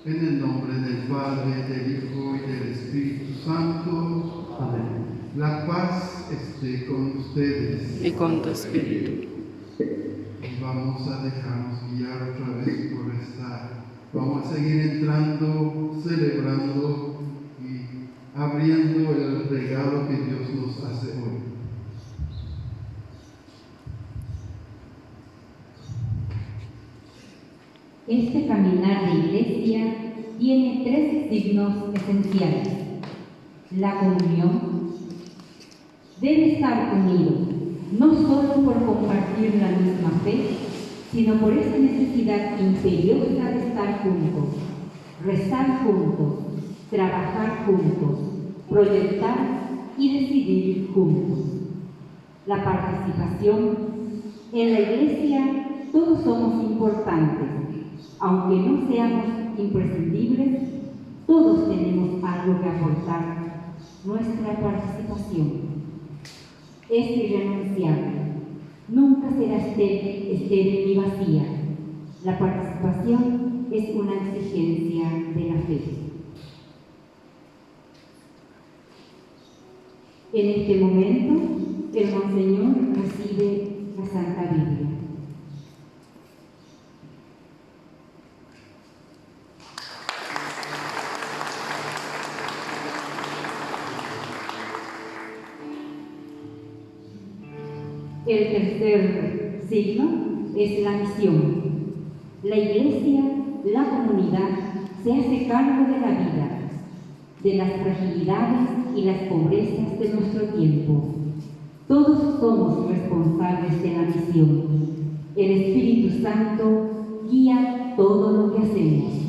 En el nombre del Padre, del Hijo y del Espíritu Santo. Amén. La paz esté con ustedes. Y con tu espíritu. Y vamos a dejarnos guiar otra vez por esta. Vamos a seguir entrando, celebrando y abriendo el regalo que Dios nos hace hoy. Este caminar de iglesia tiene tres signos esenciales. La comunión debe estar unido, no solo por compartir la misma fe, sino por esa necesidad imperiosa de estar juntos, rezar juntos, trabajar juntos, proyectar y decidir juntos. La participación. En la iglesia todos somos importantes. Aunque no seamos imprescindibles, todos tenemos algo que aportar. Nuestra participación es irrenunciable. Nunca será estéril ni vacía. La participación es una exigencia de la fe. En este momento, el Monseñor recibe la Santa Biblia. El tercer signo es la misión. La iglesia, la comunidad, se hace cargo de la vida, de las fragilidades y las pobrezas de nuestro tiempo. Todos somos responsables de la misión. El Espíritu Santo guía todo lo que hacemos.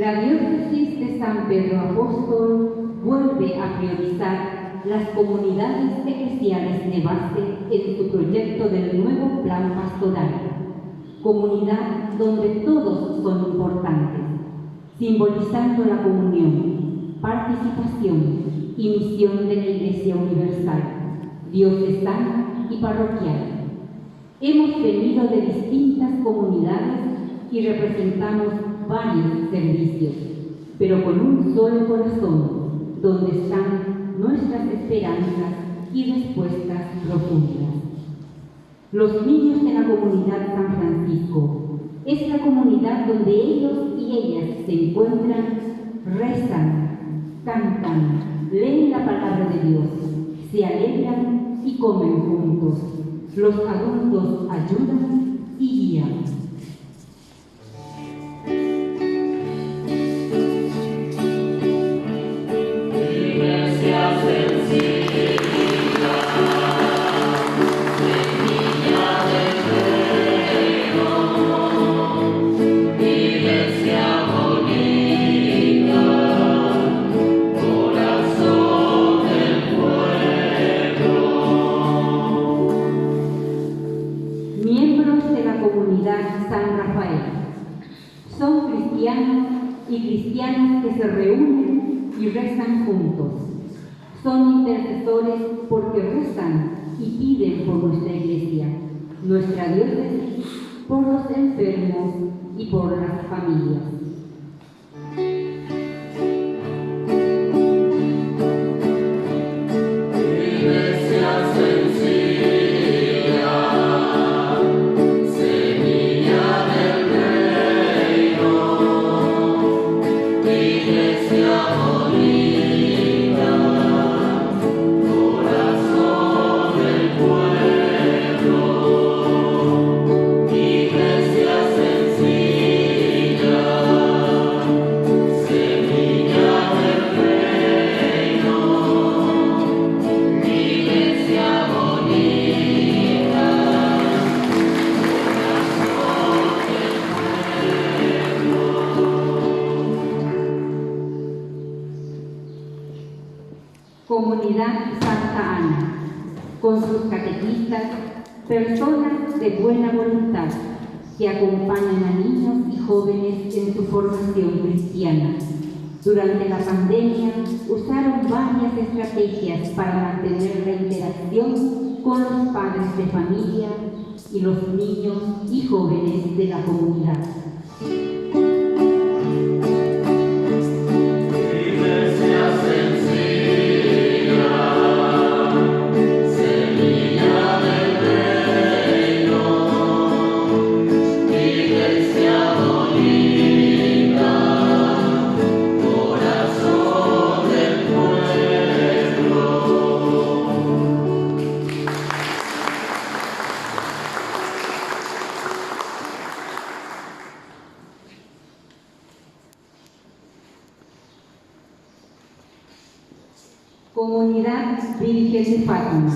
La diócesis de San Pedro Apóstol vuelve a priorizar las comunidades eclesiales de base en su proyecto del nuevo plan pastoral. Comunidad donde todos son importantes, simbolizando la comunión, participación y misión de la Iglesia Universal, diocesana y parroquial. Hemos venido de distintas comunidades y representamos varios servicios, pero con un solo corazón, donde están nuestras esperanzas y respuestas profundas. Los niños de la comunidad San Francisco es la comunidad donde ellos y ellas se encuentran, rezan, cantan, leen la palabra de Dios, se alegran y comen juntos. Los adultos ayudan y guían. San Rafael. Son cristianos y cristianas que se reúnen y rezan juntos. Son intercesores porque rezan y piden por nuestra iglesia, nuestra diócesis, por los enfermos y por las familias. Iglesia sencilla. con sus catequistas, personas de buena voluntad que acompañan a niños y jóvenes en su formación cristiana. Durante la pandemia usaron varias estrategias para mantener la interacción con los padres de familia y los niños y jóvenes de la comunidad. Comunidad Virgen de Fátima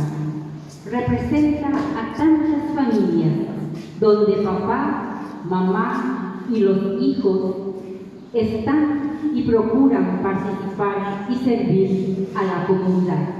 representa a tantas familias donde papá, mamá y los hijos están y procuran participar y servir a la comunidad.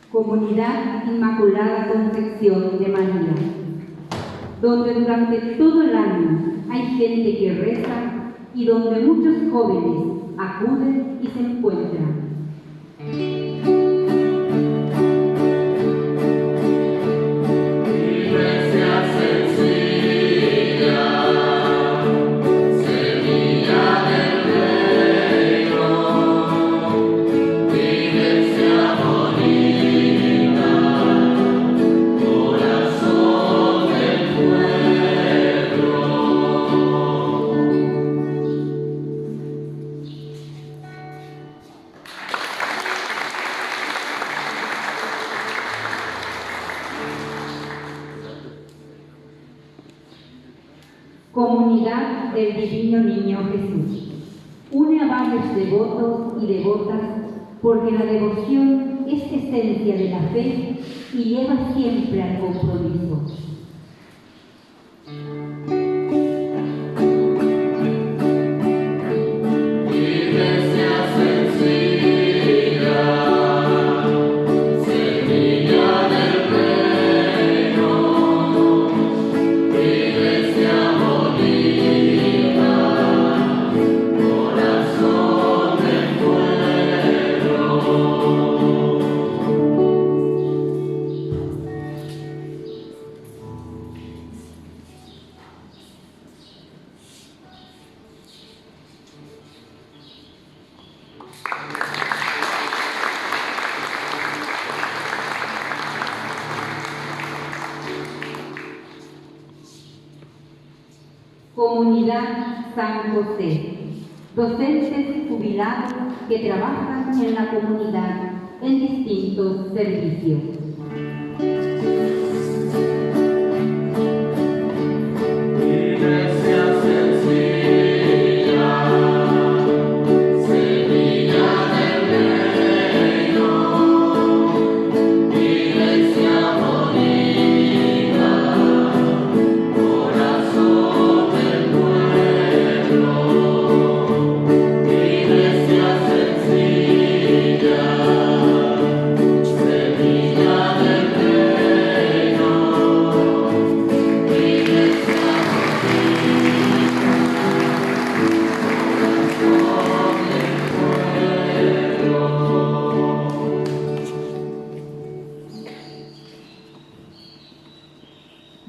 Comunidad Inmaculada Concepción de María, donde durante todo el año hay gente que reza y donde muchos jóvenes acuden y se encuentran. Comunidad del Divino Niño Jesús. Une a varios devotos y devotas porque la devoción es esencia de la fe y lleva siempre al compromiso. Comunidad San José, docentes jubilados que trabajan en la comunidad en distintos servicios.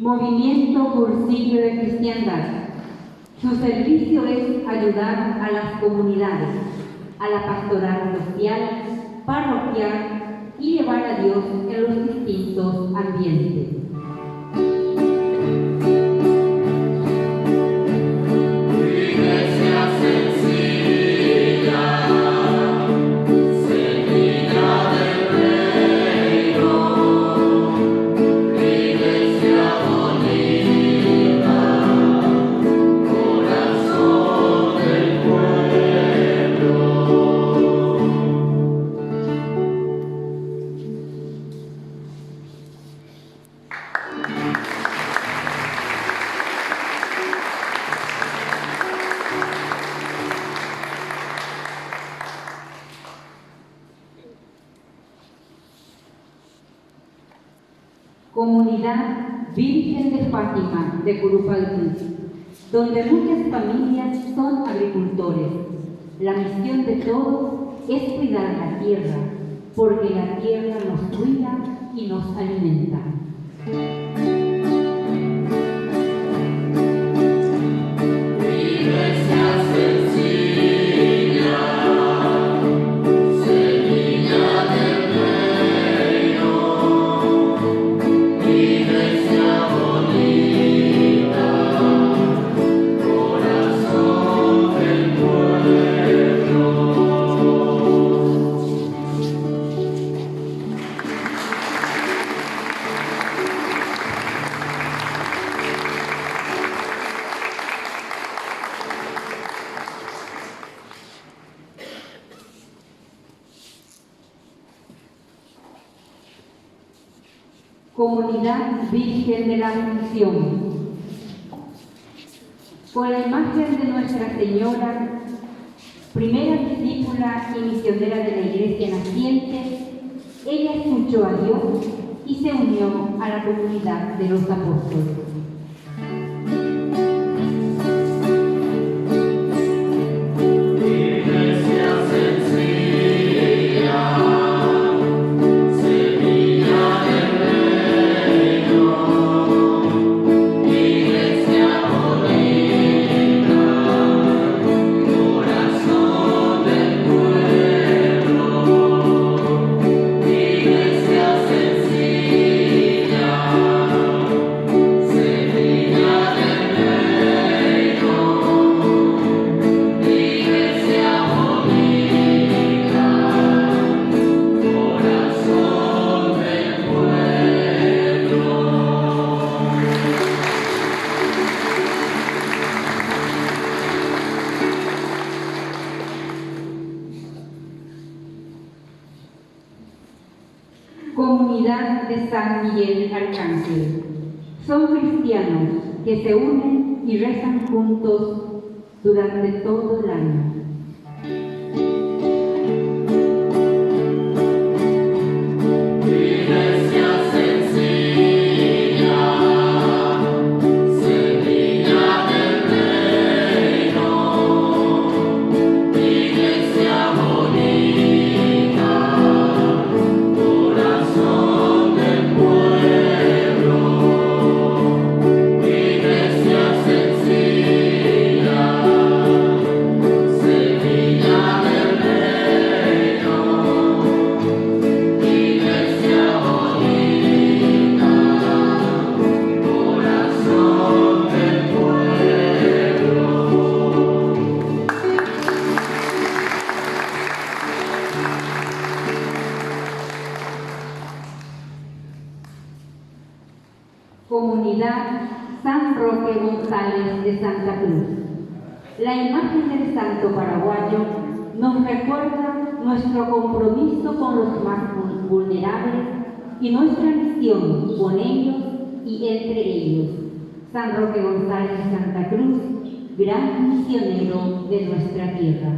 Movimiento Cursillo de Cristiandad. Su servicio es ayudar a las comunidades, a la pastoral social, parroquial y llevar a Dios en los distintos ambientes. Comunidad Virgen de Fátima de Curupaytí, donde muchas familias son agricultores. La misión de todos es cuidar la tierra, porque la tierra nos cuida y nos alimenta. Comunidad Virgen de la Asunción, con la imagen de Nuestra Señora, primera discípula y misionera de la Iglesia naciente, ella escuchó a Dios y se unió a la comunidad de los apóstoles. Comunidad de San Miguel Arcángel. Son cristianos que se unen y rezan juntos durante todo el año. Comunidad San Roque González de Santa Cruz. La imagen del santo paraguayo nos recuerda nuestro compromiso con los más vulnerables y nuestra misión con ellos y entre ellos. San Roque González de Santa Cruz, gran misionero de nuestra tierra.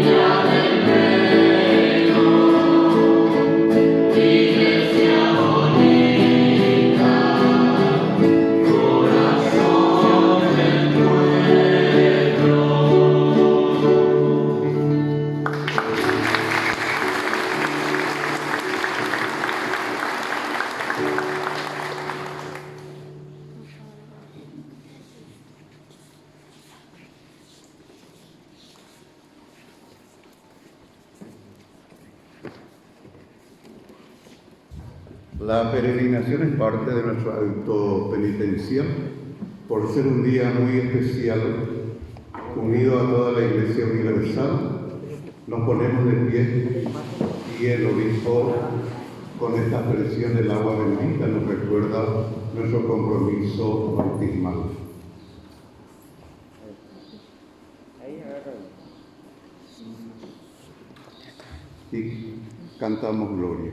Señora La peregrinación es parte de nuestro hábito penitencial, por ser un día muy especial, unido a toda la Iglesia Universal. Nos ponemos de pie y el obispo, con esta expresión del agua bendita, nos recuerda nuestro compromiso bautismal. Y cantamos Gloria.